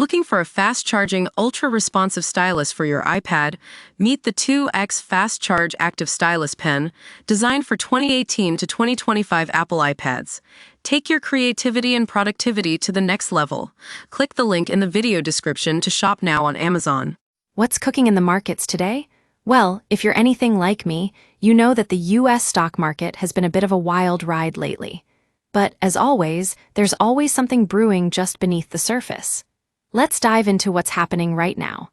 Looking for a fast-charging, ultra-responsive stylus for your iPad? Meet the 2X Fast Charge Active Stylus Pen, designed for 2018 to 2025 Apple iPads. Take your creativity and productivity to the next level. Click the link in the video description to shop now on Amazon. What's cooking in the markets today? Well, if you're anything like me, you know that the US stock market has been a bit of a wild ride lately. But as always, there's always something brewing just beneath the surface. Let's dive into what's happening right now.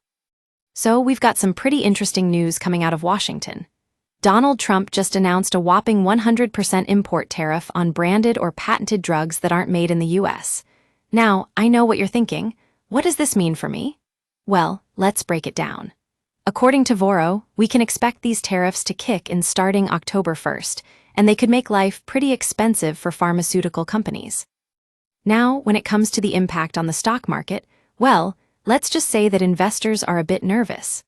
So, we've got some pretty interesting news coming out of Washington. Donald Trump just announced a whopping 100% import tariff on branded or patented drugs that aren't made in the US. Now, I know what you're thinking. What does this mean for me? Well, let's break it down. According to Voro, we can expect these tariffs to kick in starting October 1st, and they could make life pretty expensive for pharmaceutical companies. Now, when it comes to the impact on the stock market, well, let's just say that investors are a bit nervous.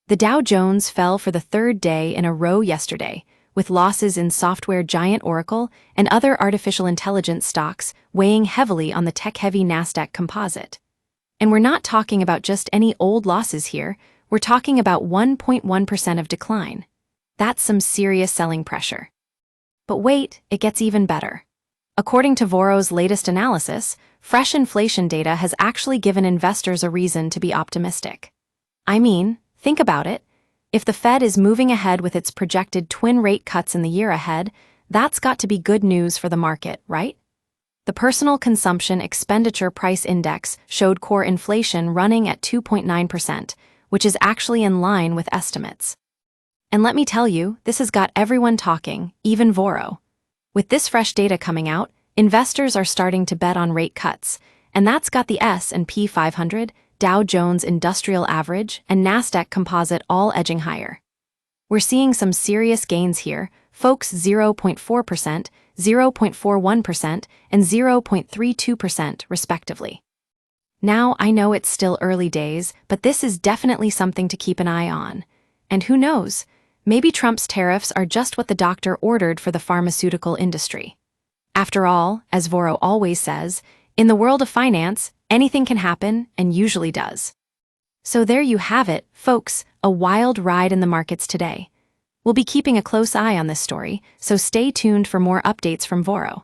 The Dow Jones fell for the third day in a row yesterday, with losses in software giant Oracle and other artificial intelligence stocks weighing heavily on the tech-heavy Nasdaq composite. And we're not talking about just any old losses here, we're talking about 1.1% of decline. That's some serious selling pressure. But wait, it gets even better. According to Voro's latest analysis, fresh inflation data has actually given investors a reason to be optimistic. I mean, think about it. If the Fed is moving ahead with its projected twin rate cuts in the year ahead, that's got to be good news for the market, right? The Personal Consumption Expenditure Price Index showed core inflation running at 2.9%, which is actually in line with estimates. And let me tell you, this has got everyone talking, even Voro. With this fresh data coming out, investors are starting to bet on rate cuts, and that's got the S&P 500, Dow Jones Industrial Average, and Nasdaq Composite all edging higher. We're seeing some serious gains here, folks 0.4%, 0.41%, and 0.32% respectively. Now, I know it's still early days, but this is definitely something to keep an eye on. And who knows? Maybe Trump's tariffs are just what the doctor ordered for the pharmaceutical industry. After all, as Voro always says, in the world of finance, anything can happen, and usually does. So there you have it, folks, a wild ride in the markets today. We'll be keeping a close eye on this story, so stay tuned for more updates from Voro.